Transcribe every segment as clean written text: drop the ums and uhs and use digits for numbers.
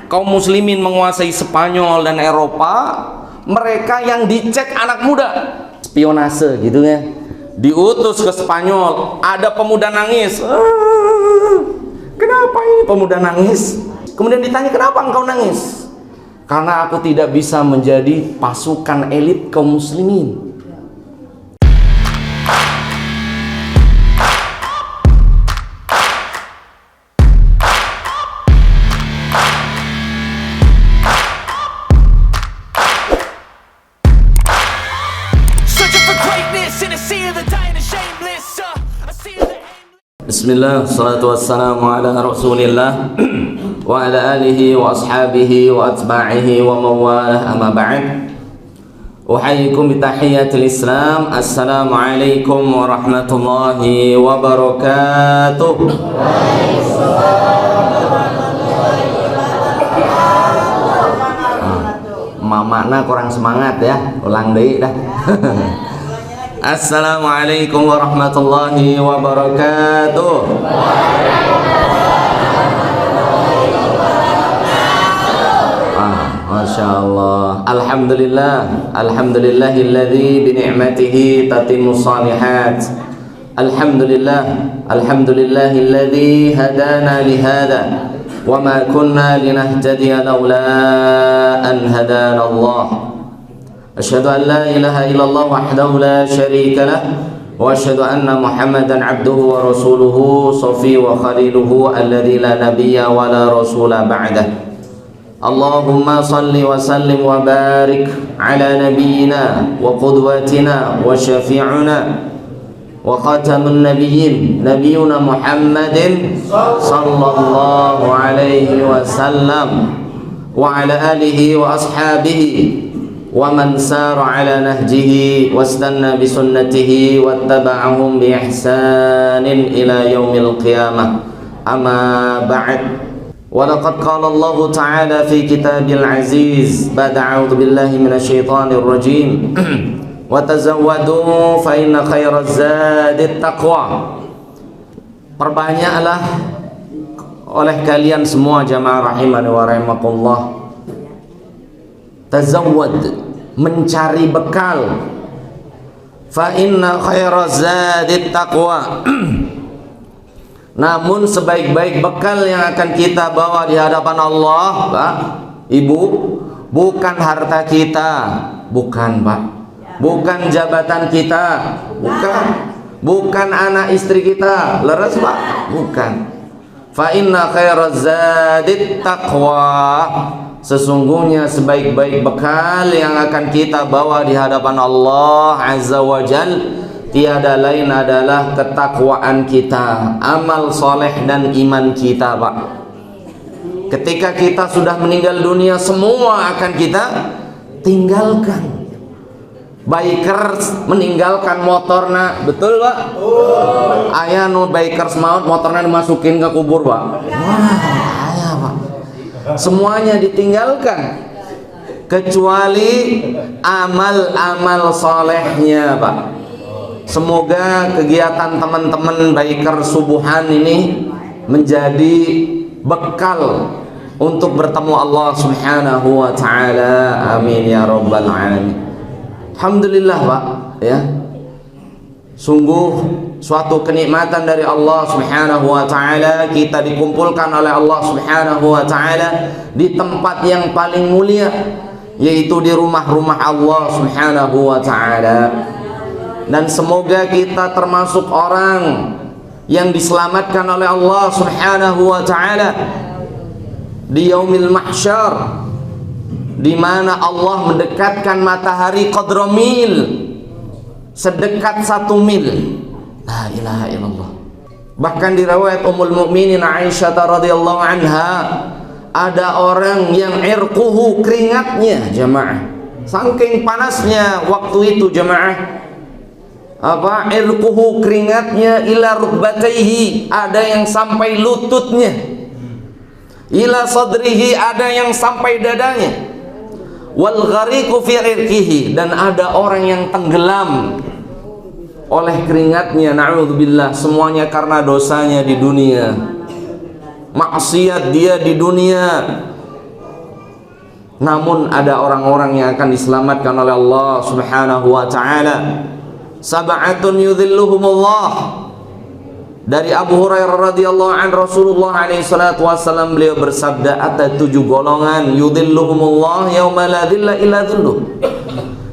kaum muslimin menguasai Spanyol dan Eropa, mereka yang dicek anak muda, spionase gitu ya, diutus ke Spanyol. Ada pemuda nangis, kenapa ini pemuda nangis? Kemudian ditanya, kenapa engkau nangis? Karena aku tidak bisa menjadi pasukan elit kaum muslimin. Bismillah, salatu wassalamu ala rasulillah wa ala alihi wa ashabihi wa atba'ihi wa mawalah, amma ba'd. Uhayyikum bitahiyyatil Islam. Assalamu alaikum warahmatullahi wabarakatuh. Makna kurang semangat ya, ulang deui dah. Assalamualaikum warahmatullahi wabarakatuh. Masya Allah. Alhamdulillah. Alhamdulillahilladzi bini'matihi tatimmu shalihat. Alhamdulillah. Alhamdulillahilladzi hadana lihada wa ma kunna linahtadiya laula an hadana Allah. Asyhadu an la ilaha illallah wahdahu la syarika lah wa asyhadu anna Muhammadan abduhu wa rasuluhu safi wa khaliluhu alladzi la nabiyya wa la rasula ba'dah. Allahumma salli wa sallim wa barik ala nabiyyina wa qudwatina wa syafi'una wa khatamun nabiyyin nabiyyuna Muhammadin sallallahu alaihi wasallam wa ala alihi wa ashabihi wa man sara ala nahjihi wastanna bi sunnatihi wattaba'ahum bi ihsanin ila yaumil qiyamah. Amma ba'd. Wa laqad qala Allah ta'ala fi kitabil aziz ba'da a'udzu billahi minasyaitonir rajim wa tazawwadu fa inna khairaz zadit taqwa. Perbanyaklah oleh kalian semua jamaah rahimani wa rahimakumullah, tazawwad, mencari bekal. Fa inna khairaz zadit taqwa. Namun sebaik-baik bekal yang akan kita bawa di hadapan Allah, Pak, Ibu, bukan harta kita, bukan, Pak, bukan jabatan kita, bukan anak istri kita, leres, Pak, bukan. Fa inna khairaz zadit taqwa. Sesungguhnya sebaik-baik bekal yang akan kita bawa di hadapan Allah Azza wa Jal tiada lain adalah ketakwaan kita, amal soleh dan iman kita, Pak. Ketika kita sudah meninggal dunia, semua akan kita tinggalkan. Bikers meninggalkan motorna, betul, Pak? Aya nu bikers maut motorna dimasukin ke kubur, Pak. Wah, aya, Pak. Semuanya ditinggalkan kecuali amal-amal solehnya, Pak. Semoga kegiatan teman-teman biker subuhan ini menjadi bekal untuk bertemu Allah Subhanahu wa ta'ala. Amin ya rabbal alamin. Alhamdulillah, Pak, ya. Sungguh suatu kenikmatan dari Allah Subhanahu wa ta'ala, kita dikumpulkan oleh Allah Subhanahu wa ta'ala di tempat yang paling mulia, yaitu di rumah-rumah Allah Subhanahu wa ta'ala. Dan semoga kita termasuk orang yang diselamatkan oleh Allah Subhanahu wa ta'ala di yaumil mahsyar, di mana Allah mendekatkan matahari qadra mil, sedekat 1 mil. La ilaha illallah. Bahkan di riwayat Ummul Mukminin Aisyah radhiyallahu anha, ada orang yang irquhu, keringatnya, jamaah, saking panasnya waktu itu, jamaah, apa, irquhu, keringatnya, ila rukbatayhi, ada yang sampai lututnya, ila sadrihi, ada yang sampai dadanya, wal ghariqu fi irqihi, dan ada orang yang tenggelam oleh keringatnya, na'udzubillah, semuanya karena dosanya di dunia, maksiat dia di dunia, Namun ada orang-orang yang akan diselamatkan oleh Allah Subhanahu wa taala. Sab'atun yudhilluhumullah. Dari Abu Hurairah radhiyallahu an, Rasulullah alaihi salatu wasallam beliau bersabda, ada 7 golongan yudhilluhumullah yauma la dhilla illa dhilluh,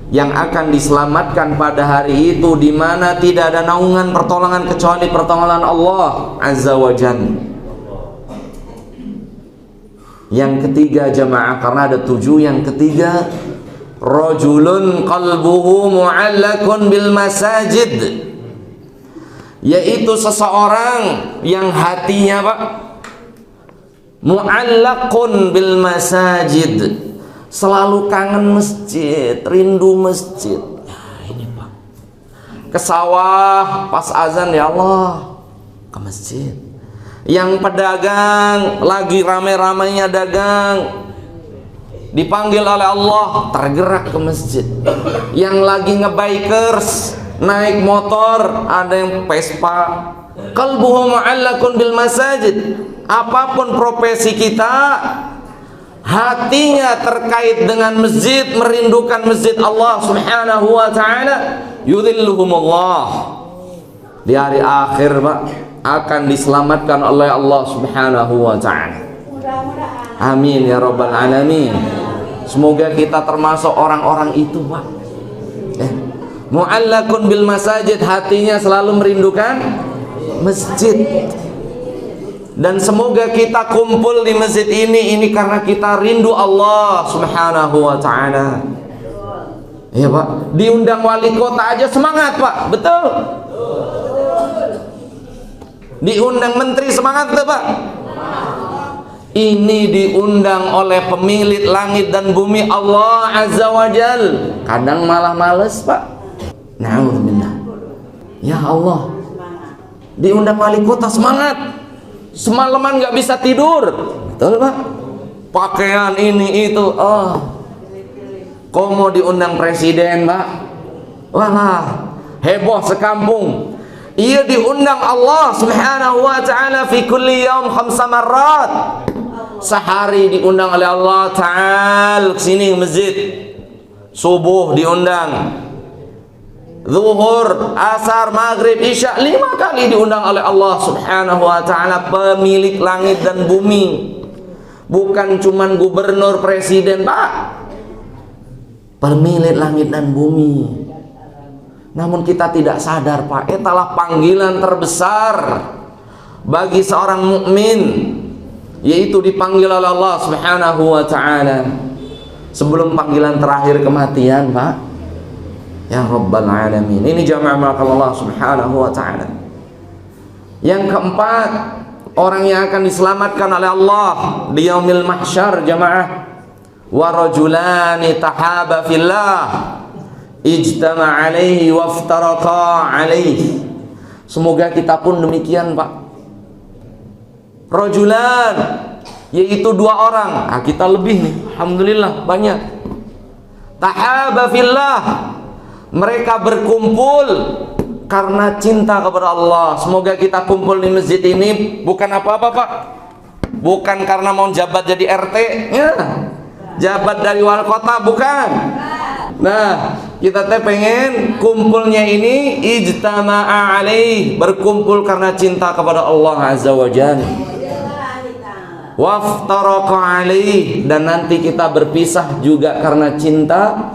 yang akan diselamatkan pada hari itu di mana tidak ada naungan pertolongan kecuali pertolongan Allah azza wa jalla. Yang ketiga jamaah, karena ada 7, yang ketiga rajulun qalbuhu mu'allakun bil masajid, yaitu seseorang yang hatinya Pak mu'allakun bil masajid, selalu kangen masjid, rindu masjid. Ya, ini Pak, ke sawah pas azan, ya Allah ke masjid. Yang pedagang lagi rame-ramenya dagang, dipanggil oleh Allah tergerak ke masjid. Yang lagi ngebikers naik motor, ada yang Vespa, qalbuhu mu'allakun bil masajid. Apapun profesi kita, hatinya terkait dengan masjid, merindukan masjid Allah Subhanahu wa taala. Yudhilluhumullah, di hari akhir Pak akan diselamatkan oleh Allah Subhanahu wa taala. Amin ya rabbal alamin. Semoga kita termasuk orang-orang itu Pak. Mu'allakun bil masajid, hatinya selalu merindukan masjid. Dan semoga kita kumpul di masjid ini karena kita rindu Allah Subhanahu wa taala. Iya Pak, diundang wali kota aja semangat Pak, betul? Diundang menteri semangat tuh Pak. Ini diundang oleh pemilik langit dan bumi Allah azza wa jal, kadang malah males Pak. Na'udzubillah. Ya Allah, diundang wali kota semangat, semalaman nggak bisa tidur, betul Pak? Pakaian ini itu, kok mau diundang presiden Pak, wah heboh sekampung. Ia diundang Allah Subhanahu wa taala fi kulli yaum 5 marrat. Sehari diundang oleh Allah Ta'ala sini masjid. Subuh diundang, zuhur, asar, maghrib, isya, 5 kali diundang oleh Allah Subhanahu wa taala, pemilik langit dan bumi. Bukan cuman gubernur, presiden Pak, pemilik langit dan bumi. Namun kita tidak sadar Pak, itulah panggilan terbesar bagi seorang mukmin, yaitu dipanggil oleh Allah Subhanahu wa taala sebelum panggilan terakhir kematian Pak. Ya Rabbal Alamin. Ini jamaah Allah Subhanahu wa taala. Yang keempat, orang yang akan diselamatkan oleh Allah di yaumil mahsyar jamaah, wa rajulani tahaba fillah ijtama alaihi waftaraqa alaihi. Semoga kita pun demikian Pak. Rajulan, yaitu 2 orang. Kita lebih nih, alhamdulillah banyak. Tahaba fillah, mereka berkumpul karena cinta kepada Allah. Semoga kita kumpul di masjid ini bukan apa-apa Pak, bukan karena mau jabat jadi RT ya, jabat dari wali kota, bukan. Nah, kita teh pengen kumpulnya ini ijtama'a alaih, berkumpul karena cinta kepada Allah azza wa jalla. Waftaraqa alaih, dan nanti kita berpisah juga karena cinta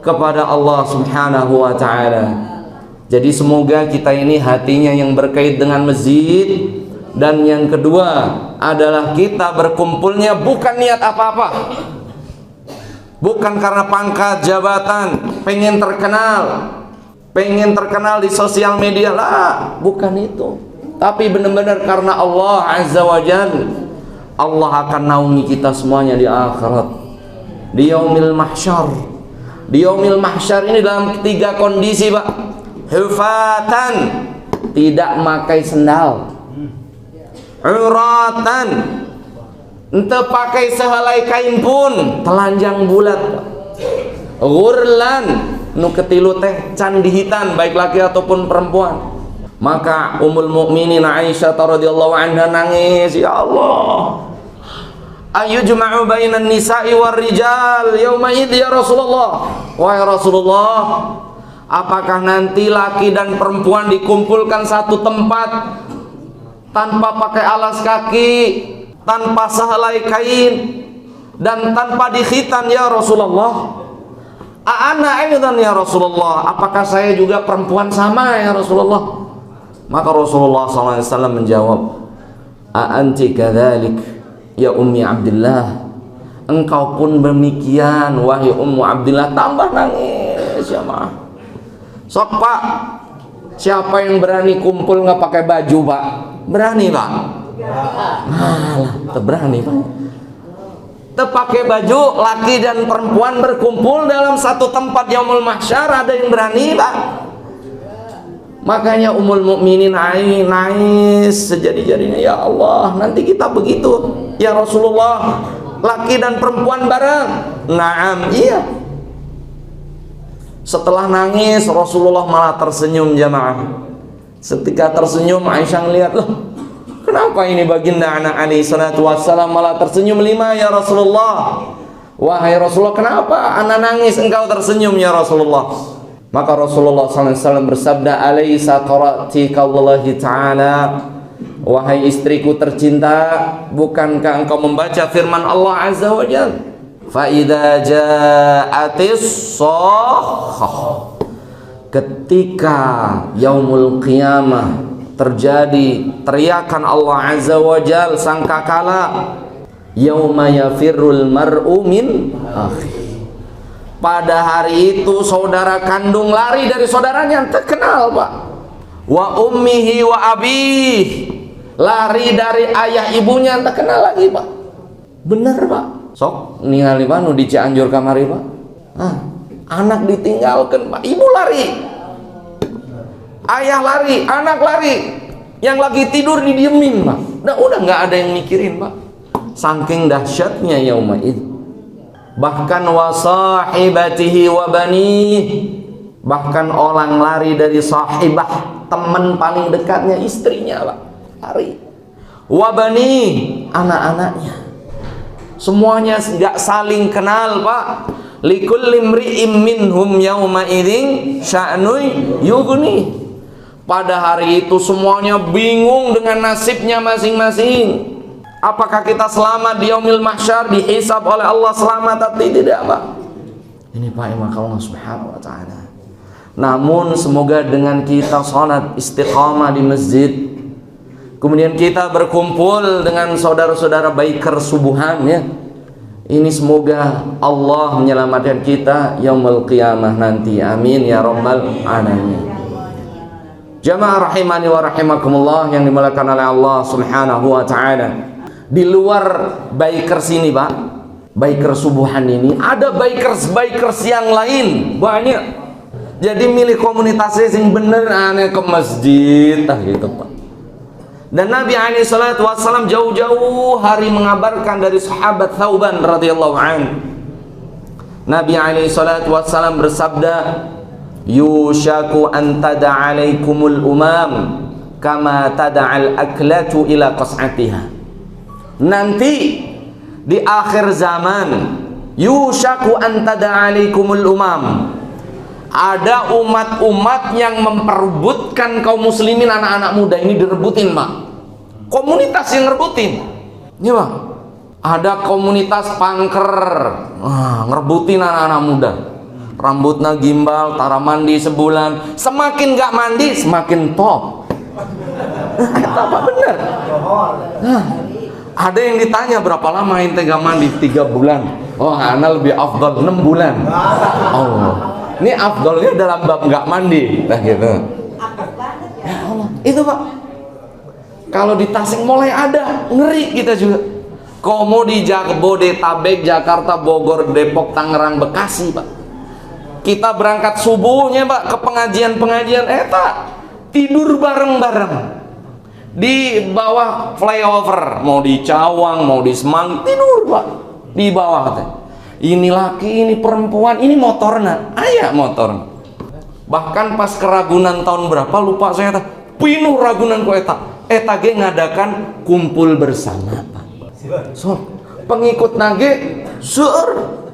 kepada Allah Subhanahu wa taala. Jadi semoga kita ini hatinya yang berkait dengan masjid. Dan yang kedua adalah kita berkumpulnya bukan niat apa-apa, bukan karena pangkat, jabatan, pengen terkenal di sosial media lah, bukan itu. Tapi benar-benar karena Allah azza wa jalla. Allah akan naungi kita semuanya di akhirat, di yaumil mahsyar. Di yaumil mahsyar ini dalam 3 kondisi Pak. Hufatan, tidak memakai sendal. Uratan, ente pakai sehelai kain pun, telanjang bulat. Ghurlan, nu ketilu teh can dihitan, baik laki ataupun perempuan. Maka Ummul Mukminin Aisyah radhiyallahu anha nangis, ya Allah, Ayujma'u bainan nisa'i war rijal yauma idz ya Rasulullah. Wahai Rasulullah, apakah nanti laki dan perempuan dikumpulkan satu tempat tanpa pakai alas kaki, tanpa sehelai kain, dan tanpa dikhitan ya Rasulullah? Ana aidan ya Rasulullah, apakah saya juga perempuan sama ya Rasulullah? Maka Rasulullah SAW menjawab, anti kadzalik ya Ummi Abdillah, engkau pun demikian wahai Ummu Abdillah. Tambah nangis ya mah. Sok Pak, siapa yang berani kumpul nggak pakai baju Pak? Berani Pak? Alah, berani Pak. Pakai baju, laki dan perempuan berkumpul dalam satu tempat yaumul mahsyar, ada yang berani Pak? Makanya Ummul Mukminin nangis sejadi-jadinya, ya Allah, nanti kita begitu ya Rasulullah, laki dan perempuan bareng. Naam, iya. Setelah nangis Rasulullah malah tersenyum jamaah. Ketika tersenyum Aisyah ngelihat, loh, kenapa ini baginda anak alaihi salatu wassalam malah tersenyum? Lima ya Rasulullah. Wahai Rasulullah, kenapa anak nangis engkau tersenyum ya Rasulullah? Maka Rasulullah SAW bersabda, alaysa qara'ti qaulillahi ta'ala, wahai istriku tercinta, bukankah engkau membaca firman Allah Azza wa Jalla, fa idza ja'atis shakhah, ketika yaumul qiyamah terjadi teriakan Allah Azza wa Jalla sangkakala, yauma yafirrul mar'u min akhi, pada hari itu saudara kandung lari dari saudaranya. Terkenal Pak. Wa ummihi wa abih, lari dari ayah ibunya. Terkenal lagi Pak. Bener Pak. Sok ningali Pak nu di Cianjur kamari Pak. Anak ditinggalkan Pak, ibu lari, ayah lari, anak lari, yang lagi tidur didiemin Pak. Udah nggak ada yang mikirin Pak. Saking dahsyatnya yauma itu. Bahkan wasahibatihi wa banih, bahkan orang lari dari sahibah, teman paling dekatnya, istrinya Pak, lari. Wa banih, anak-anaknya, semuanya nggak saling kenal Pak. Likulli imri'im minhum yauma idzin sya'nun yughni. Pada hari itu semuanya bingung dengan nasibnya masing-masing. Apakah kita selamat di yaumil mahsyar, dihisab oleh Allah selamat atau tidak Pak? Ini Pak yang Allah Subhanahu wa ta'ala. Namun semoga dengan kita salat istiqamah di masjid, kemudian kita berkumpul dengan saudara-saudara biker subuhan ya, ini semoga Allah menyelamatkan kita yaumul qiyamah nanti. Amin ya rabbal alamin. Jamaah rahimani wa rahimakumullah yang dimuliakan oleh Allah Subhanahu wa ta'ala. Di luar bikers ini Pak, biker subuhan ini, ada bikers yang lain banyak. Jadi milih komunitasnya yang bener, aneh ke masjid gitu Pak. Dan Nabi alaihi salatu wassalam jauh-jauh hari mengabarkan dari sahabat Thauban radhiyallahu anhu. Nabi alaihi salatu wassalam bersabda, yushaku an tada alaikumul umam kama tada'al aklatu ila qas'atiha. Nanti di akhir zaman, yushaku an tada alaikumul umam, ada umat-umat yang memperebutkan kaum muslimin, anak-anak muda ini direbutin Pak. Komunitas yang ngerebutin ini Pak. Ada komunitas punker, ngerebutin anak-anak muda. Rambutnya gimbal, tara mandi sebulan, semakin gak mandi semakin top. Apa bener? Ada yang ditanya berapa lama ente gak mandi? 3 bulan. Oh, ana lebih afdal 6 bulan. Oh, ini afdalnya dalam bab gak mandi. Nah gitu. Ya Allah, itu Pak. Kalau di Tasik mulai ada, ngeri kita juga. Komo di Jabodetabek, Jakarta, Bogor, Depok, Tangerang, Bekasi Pak. Kita berangkat subuhnya Pak ke pengajian-pengajian, tidur bareng-bareng di bawah flyover, mau di Cawang, mau di Semanggi, tidur Pak di bawah. Ini laki, ini perempuan, ini motornya, ayah motor. Bahkan pas ke Ragunan tahun berapa lupa saya, pinuh Ragunan ku eta ge ngadakan kumpul bersama Pak. So, pengikut nage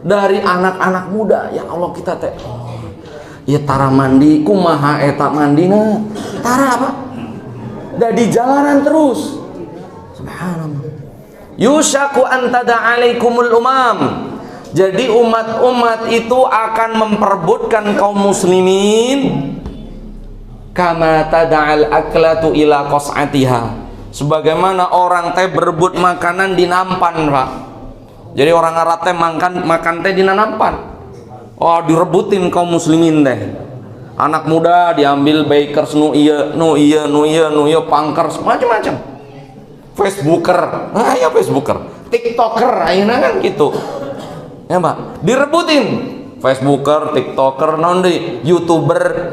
dari anak-anak muda. Ya Allah, kita teh ya tara mandi kumaha eta mandina tara apa da di jalanan terus. Subhanallah. Yushaku antada alaikumul umam. Jadi umat-umat itu akan memperebutkan kaum muslimin kama tada'al aklatu ila qas'atiha. Sebagaimana orang teh berebut makanan di nampan, Pak. Jadi orang Arab teh makan teh di nampan. Oh, direbutin kaum muslimin teh. Anak muda diambil bakers nu ieu pangkers macam-macam. Facebooker. Nah, ya Facebooker. TikToker ayeuna kan gitu. Ya, Pak. Direbutin. Facebooker, TikToker, YouTuber,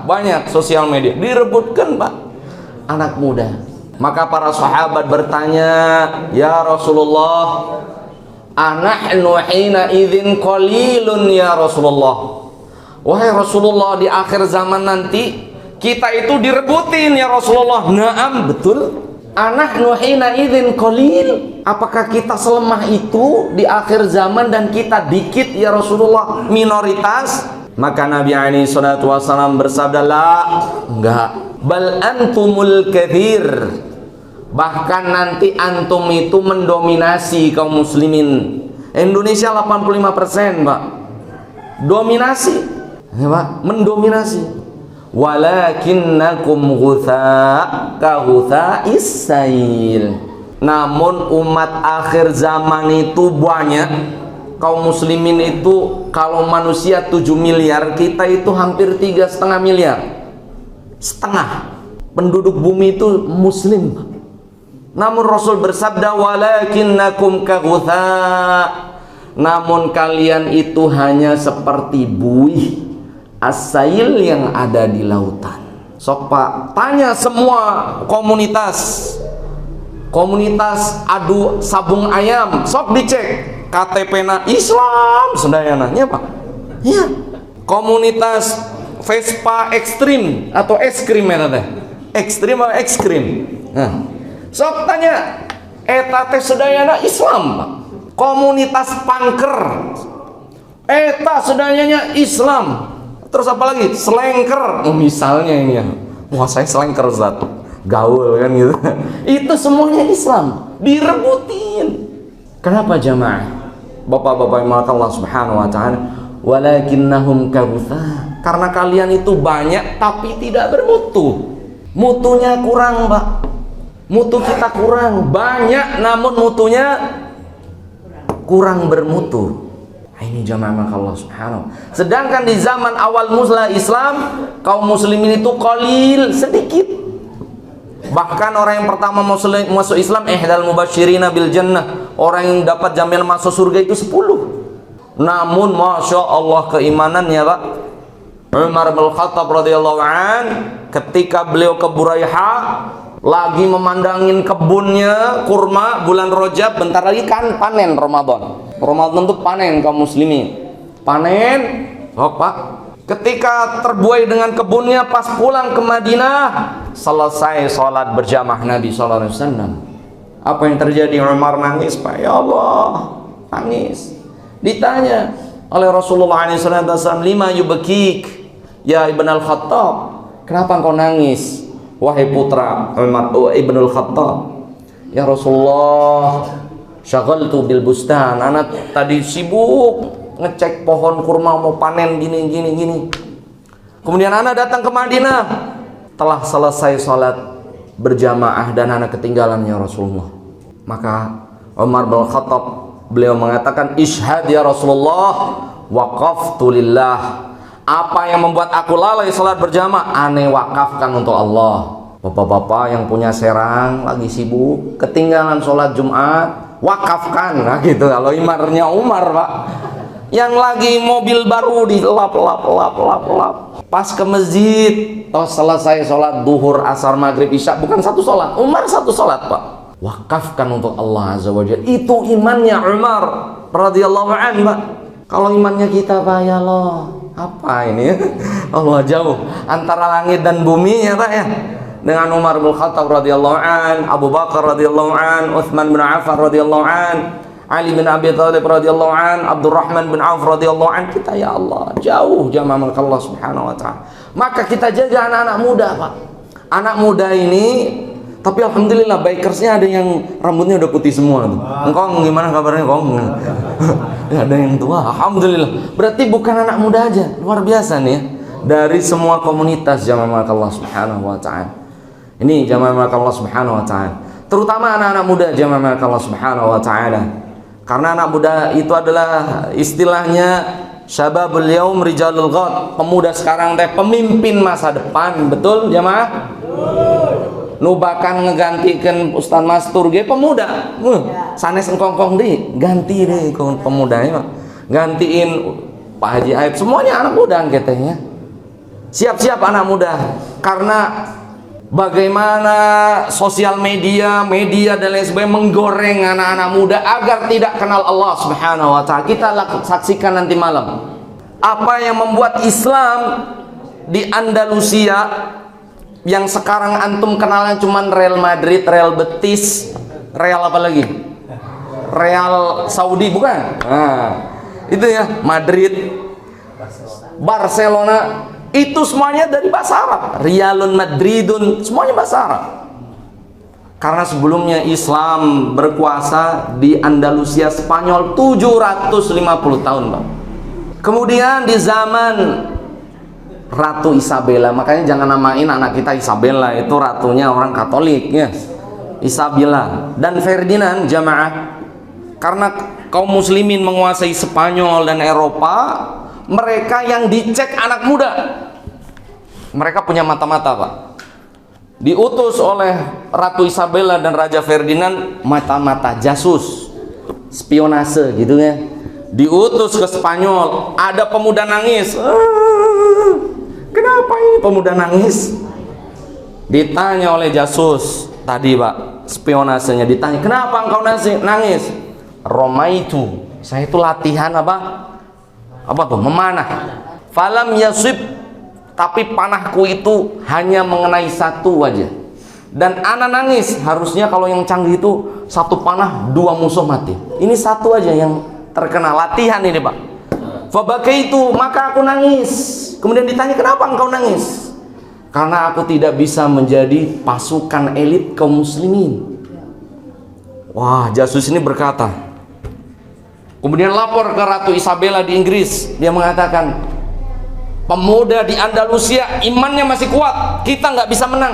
banyak sosial media direbutkan, Pak. Anak muda. Maka para sahabat bertanya, ya Rasulullah, anahnu hina idzin qalilun ya Rasulullah. Wahai Rasulullah, di akhir zaman nanti kita itu direbutin ya Rasulullah. Naam, betul. Anahnu hina idzin qalil. Apakah kita selemah itu di akhir zaman dan kita dikit ya Rasulullah, minoritas? Maka Nabi alaihi salatu wasallam bersabda, la, enggak. Bal antumul kathir. Bahkan nanti antum itu mendominasi kaum muslimin. Indonesia 85%, Pak. Dominasi. Ya, Pak, mendominasi. Walakinnakum ghutha ka ghutha'is sail. Namun umat akhir zaman itu banyak. Kaum muslimin itu kalau manusia 7 miliar, kita itu hampir 3,5 miliar. Setengah penduduk bumi itu muslim. Namun Rasul bersabda, walakinnakum kaghutha. Namun kalian itu hanya seperti buih as-sail yang ada di lautan. Sok, Pak, tanya semua komunitas adu sabung ayam, sok dicek KTP-na Islam sedayana, ya Pak. Iya. Komunitas Vespa ekstrim atau es krim ya teh. Ekstrim atau es krim. Nah, sok tanya eta teh sedayana Islam, Pak. Komunitas punker eta sedayanya Islam. Terus apa lagi? Slanker. Oh, misalnya ini ya. Wah, saya slanker Ustaz. Gaul kan gitu. Itu semuanya Islam. Direbutin. Kenapa jamaah? Bapak-bapak yang mengatakan Allah Subhanahu wa taala, walakinnahum kaghutha. Karena kalian itu banyak tapi tidak bermutu. Mutunya kurang, Pak. Mutu kita kurang. Banyak namun mutunya kurang bermutu. Ini jamaah Allah Subhanahu. Sedangkan di zaman awal mula Islam, kaum muslimin itu qalil, sedikit. Bahkan orang yang pertama masuk Islam, ihdal mubasyirina bil jannah, orang yang dapat jaminan masuk surga itu 10. Namun masya Allah keimanannya, Pak. Umar bin Khattab radhiyallahu an, ketika beliau ke Buraiha, lagi memandangin kebunnya kurma, bulan Rajab, bentar lagi kan panen Ramadan. Ramadan itu panen kaum muslimin. Panen, oh Pak. Ketika terbuai dengan kebunnya, pas pulang ke Madinah, selesai sholat berjamaah Nabi sallallahu alaihi wasallam. Apa yang terjadi? Umar nangis, Pak. Ya Allah, nangis. Ditanya oleh Rasulullah SAW, lima yubkik ya Ibn al-Khattab, kenapa engkau nangis wahai putra Umar Ibn al-Khattab? Ya Rasulullah, syagaltu bil bustan, anak tadi sibuk ngecek pohon kurma mau panen gini. Kemudian anak datang ke Madinah, telah selesai sholat berjamaah dan anak ketinggalannya Rasulullah. Maka Umar bin Khattab beliau mengatakan, ishhad ya Rasulullah, waqaftu lillah. Apa yang membuat aku lalai sholat berjamaah, aneh wakafkan untuk Allah. Bapak-bapak yang punya serang lagi sibuk, ketinggalan sholat Jumat, wakafkan. Nah gitu, kalau imarnya Umar, Pak. Yang lagi mobil baru dilap. Pas ke masjid, toh selesai sholat duhur, asar, maghrib, isya, bukan satu sholat. Umar satu sholat, Pak. Wakafkan untuk Allah Azza wa Jalla. Itu imannya Umar radhiyallahu anhu, Pak. Kalau imannya kita, Pak, ya Allah, apa ini? Allah jauh antara langit dan bumi ya, Pak ya. Dengan Umar bin Khattab radhiyallahu an, Abu Bakar radhiyallahu an, Utsman bin Affan radhiyallahu an, Ali bin Abi Thalib radhiyallahu an, Abdurrahman bin Auf radhiyallahu an, kita ya Allah jauh jamaah Allah subhanahu wa ta'ala. Maka kita jaga anak-anak muda, Pak. Anak muda ini, tapi alhamdulillah bikersnya ada yang rambutnya udah putih semua tuh. Engkong gimana kabarnya, Kong? Ada yang tua, alhamdulillah. Berarti bukan anak muda aja, luar biasa nih ya. Dari semua komunitas jamaah Allah subhanahu wa ta'ala. Ini jamaah Allah subhanahu wa ta'ala. Terutama anak-anak muda jamaah Allah subhanahu wa ta'ala. Karena anak muda itu adalah istilahnya syababul yaum rijalul ghad. Pemuda sekarang teh pemimpin masa depan, betul jamaah? Nu bakal ngegantikan Ustaz Mastur ge pemuda. Sanes engkong-kong di ganti deh pemudanya. Gantiin Pak Haji Aib, semuanya anak muda ketenya. Siap-siap anak muda. Karena bagaimana sosial media dan lain sebagainya menggoreng anak-anak muda agar tidak kenal Allah subhanahu wa ta'ala. Kita saksikan nanti malam apa yang membuat Islam di Andalusia, yang sekarang antum kenalnya cuman Real Madrid, Real Betis, Real apa lagi? Real Saudi, bukan? Nah, itu ya, Madrid, Barcelona, itu semuanya dari bahasa Arab. Realun Madridun, semuanya bahasa Arab. Karena sebelumnya Islam berkuasa di Andalusia Spanyol 750 tahun, Bang. Kemudian di zaman Ratu Isabella, makanya jangan namain anak kita Isabella, itu ratunya orang Katolik ya. Isabella dan Ferdinand jamaah. Karena kaum muslimin menguasai Spanyol dan Eropa, mereka yang dicek anak muda. Mereka punya mata-mata, Pak. Diutus oleh Ratu Isabella dan Raja Ferdinand, mata-mata jasus, spionase gitu ya. Diutus ke Spanyol, ada pemuda nangis. Kenapa ini pemuda nangis? Ditanya oleh jasus tadi, Pak, spionasenya ditanya, kenapa engkau nangis? Roma itu, saya itu latihan apa tuh, memanah. Falam yasib, tapi panahku itu hanya mengenai satu aja. Dan ana nangis, harusnya kalau yang canggih itu satu panah dua musuh mati. Ini satu aja yang terkena, latihan ini, Pak. Fabakaitu, maka aku nangis. Kemudian ditanya, kenapa engkau nangis? Karena aku tidak bisa menjadi pasukan elit kaum muslimin. Wah, jasus ini berkata, kemudian lapor ke Ratu Isabella di Inggris. Dia mengatakan, pemuda di Andalusia imannya masih kuat, kita nggak bisa menang.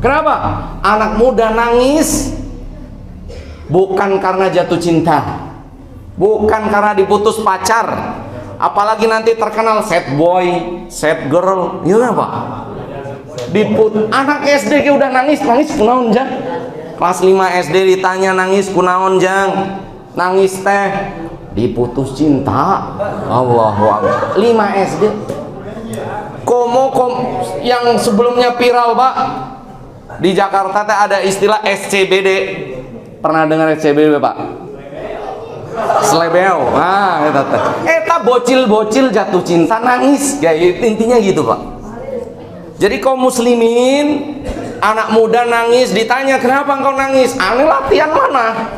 Kenapa? Anak muda nangis bukan karena jatuh cinta, bukan karena diputus pacar, apalagi nanti terkenal sad boy, sad girl, gimana Pak? Anak SD ke udah nangis kunaon jang? Kelas 5 SD ditanya nangis kunaon jang? Nangis teh diputus cinta. Allahu Akbar. 5 SD. Yang sebelumnya viral, Pak. Di Jakarta teh ada istilah SCBD. Pernah dengar SCBD, Pak? Slebeo. Nah, eta bocil-bocil jatuh cinta nangis. Ya, intinya gitu, Pak. Jadi kaum muslimin, anak muda nangis, ditanya kenapa engkau nangis? Aneh latihan mana?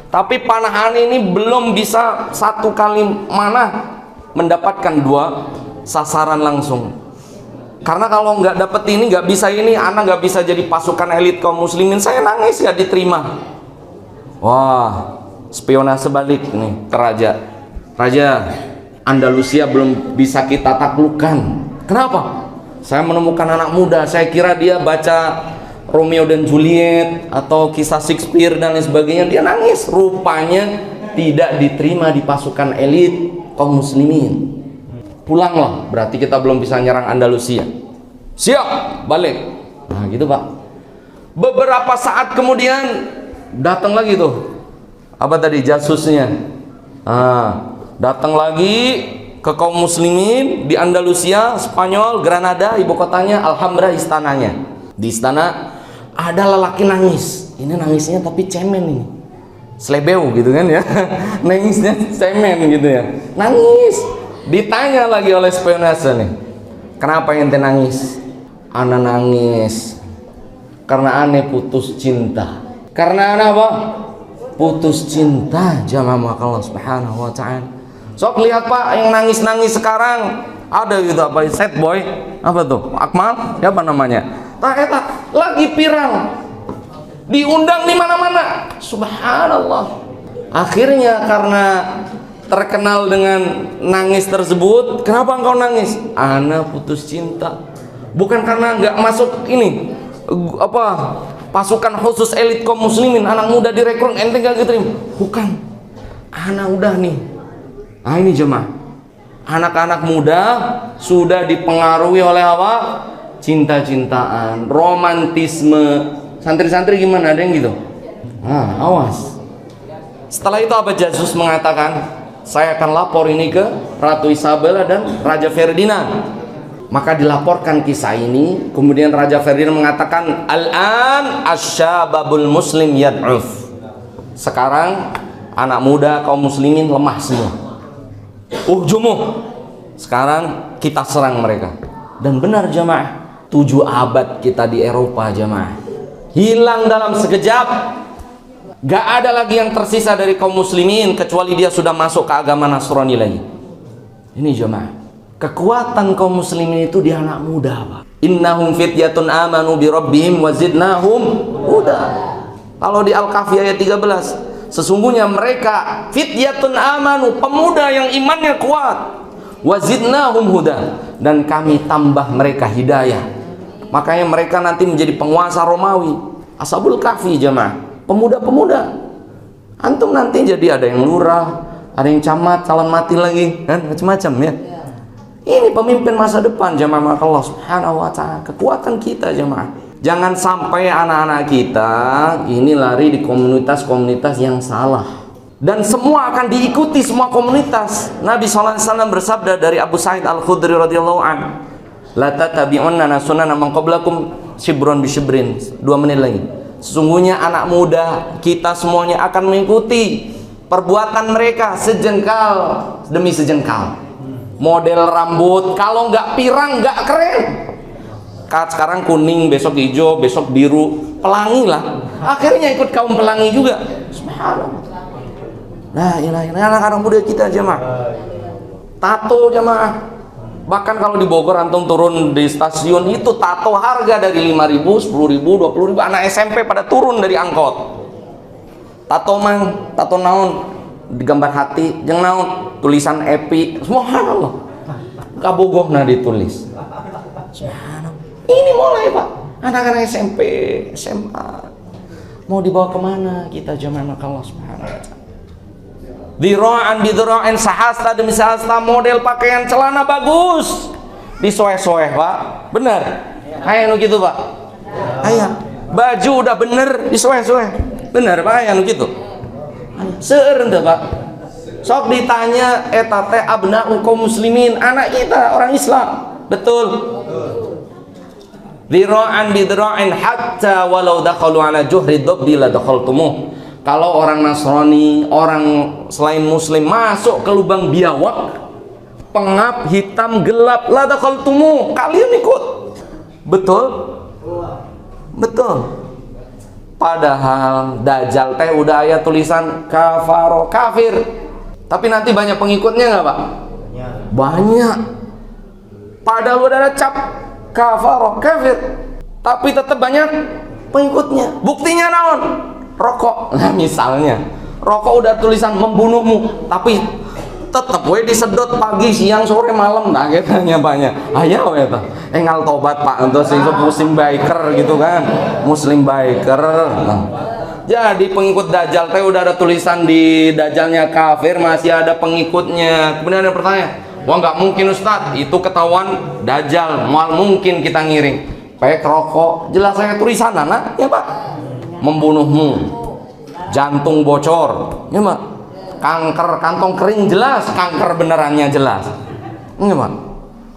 Tapi panahan ini belum bisa satu kali mana mendapatkan dua sasaran langsung. Karena kalau nggak dapet ini, nggak bisa ini, anak nggak bisa jadi pasukan elit kaum muslimin. Saya nangis nggak diterima. Wah, spionase balik nih ke Raja Andalusia belum bisa kita taklukkan. Kenapa? Saya menemukan anak muda, saya kira dia baca Romeo dan Juliet atau kisah Shakespeare dan lain sebagainya, dia nangis. Rupanya tidak diterima di pasukan elit kaum muslimin. Pulanglah, berarti kita belum bisa nyerang Andalusia. Siap, balik. Nah gitu, Pak. Beberapa saat kemudian datang lagi tuh, apa tadi, jasusnya. Datang lagi ke kaum muslimin di Andalusia, Spanyol, Granada, ibu kotanya, Alhambra, istananya. Di istana ada lelaki nangis. Ini nangisnya tapi cemen ini, slebeu gitu kan ya. Nangisnya cemen gitu ya, nangis. Ditanya lagi oleh spionase nih, kenapa ente nangis? Ana nangis karena ane putus cinta. Karena ana apa? putus cinta jamaah Allah Subhanahu wa taala. Sok lihat Pak yang nangis-nangis sekarang, ada gitu apa sad boy, apa tuh? Akmal, siapa namanya? Tak lagi viral. Diundang di mana-mana. Subhanallah. Akhirnya karena terkenal dengan nangis tersebut, kenapa engkau nangis? Ana putus cinta. Bukan karena nggak masuk ini apa pasukan khusus elit kaum muslimin, anak muda direkrut ente gak diterima. Bukan. Anak udah nih. Nah ini jemaah. Anak-anak muda sudah dipengaruhi oleh apa? Cinta-cintaan, romantisme. Santri-santri gimana, ada yang gitu? Nah, awas. Setelah itu apa Yesus mengatakan? Saya akan lapor ini ke Ratu Isabella dan Raja Ferdinand. Maka dilaporkan kisah ini. Kemudian Raja Ferdinand mengatakan, Al-an asyababul muslim yad'uf. Sekarang anak muda kaum muslimin lemah semua. Jumuh. Sekarang kita serang mereka. Dan benar jamaah, 7 abad kita di Eropa jamaah, hilang dalam sekejap. Gak ada lagi yang tersisa dari kaum muslimin kecuali dia sudah masuk ke agama Nasrani lagi. Ini jemaah, kekuatan kaum muslimin itu di anak muda Pak. Innahum fityatun amanu bi rabbihim wa zidnahum huda. Kalau di Al-Kahfi ayat 13, sesungguhnya mereka fityatun amanu, pemuda yang imannya kuat, wa zidnahum huda, dan kami tambah mereka hidayah. Makanya mereka nanti menjadi penguasa Romawi. Ashabul Kahfi jemaah, pemuda-pemuda. Antum nanti jadi ada yang lurah, ada yang camat, calon mati lagi, kan macam-macam ya. Ini pemimpin masa depan jemaah Allah Subhanahu wa taala. Kekuatan kita jemaah. Jangan sampai anak-anak kita ini lari di komunitas-komunitas yang salah. Dan semua akan diikuti semua komunitas. Nabi sallallahu alaihi wasallam bersabda dari Abu Sa'id Al-Khudri radhiyallahu anhu, la tatabi'unna sunana man qablakum shibran bi shibrin. 2 menit lagi. Sesungguhnya anak muda kita semuanya akan mengikuti perbuatan mereka sejengkal demi sejengkal. Model rambut kalau nggak pirang nggak keren. Sekarang kuning, besok hijau, besok biru, pelangi lah. Akhirnya ikut kaum pelangi juga. Subhanallah. Nah, ini anak-anak muda kita jemaah. Tato jemaah. Bahkan kalau di Bogor antum turun di stasiun itu tato harga dari 5.000, 10.000, 20.000. Anak SMP pada turun dari angkot. Tato mang, tato naon, digambar hati, jeung naon, tulisan epi. Subhanallah. Kabogohna ditulis. Subhanallah. Ini mulai Pak. Anak-anak SMP, SMA. Mau dibawa kemana kita jemaah Allah Subhanahu wa taala. Dira'an bidira'in sahasta demi sahasta, model pakaian celana bagus disoeh-soeh Pak, bener kayak gitu Pak. Aya baju udah bener disoeh-soeh, bener Pak, aya gitu seueur teh Pak. Sok ditanya eta teh abna'u kaum muslimin, anak kita orang Islam, betul. Dira'an bidira'in hatta walau dakhalu ala juhri dabbi la dakhaltumuh. Kalau orang Nasrani, orang selain muslim masuk ke lubang biawak, pengap, hitam, gelap, la dakhaltumu, kalian ikut. Betul? Betul. Padahal Dajjal teh udah aya tulisan kafaro, kafir. Tapi nanti banyak pengikutnya nggak Pak? Banyak. Padahal udah ada cap kafaro, kafir. Tapi tetap banyak pengikutnya. Buktinya naon? Rokok. Nah misalnya rokok udah tulisan membunuhmu, tapi tetap we disedot pagi, siang, sore, malam. Nah katanya banyak. Ayo eta. Engal tobat Pak untuk sing muslim biker gitu kan. Muslim biker. Nah. Jadi pengikut Dajjal teh udah ada tulisan di Dajjalnya kafir, masih ada pengikutnya. Kemudian ada pertanyaan, wah nggak mungkin Ustadz, itu ketahuan Dajjal, mal mungkin kita ngiring. Pakai rokok, jelas saya tulisan anak ya Pak. Membunuhmu, jantung bocor, ya Pak. Kanker kantong kering jelas, kanker benerannya jelas, ya Pak.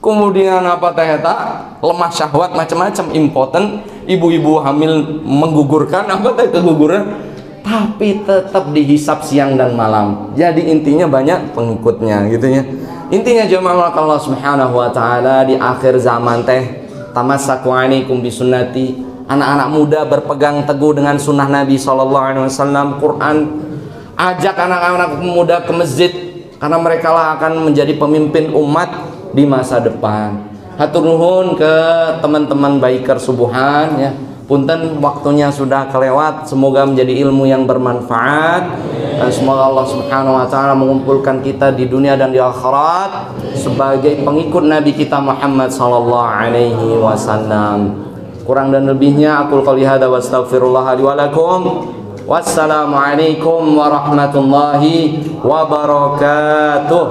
Kemudian apa teh eta? Lemah syahwat macam-macam, impoten, ibu-ibu hamil menggugurkan, apa teh keguguran, tapi tetap dihisap siang dan malam. Jadi intinya banyak pengikutnya, gitu ya. Intinya jemaah Allah Subhanahu wa taala di akhir zaman teh, tamassaku alaikum bisunnati. Anak-anak muda berpegang teguh dengan sunnah Nabi SAW, Quran, Ajak anak-anak muda ke masjid, karena mereka lah akan menjadi pemimpin umat di masa depan. Hatur nuhun ke teman-teman biker subuhan ya. Punten waktunya sudah kelewat, semoga menjadi ilmu yang bermanfaat dan semoga Allah Subhanahu wa taala mengumpulkan kita di dunia dan di akhirat sebagai pengikut Nabi kita Muhammad sallallahu alaihi wasallam. Kurang dan lebihnya aku qouli hada wa astaghfirullah li wa lakum. Wassalamualaikum warahmatullahi wabarakatuh.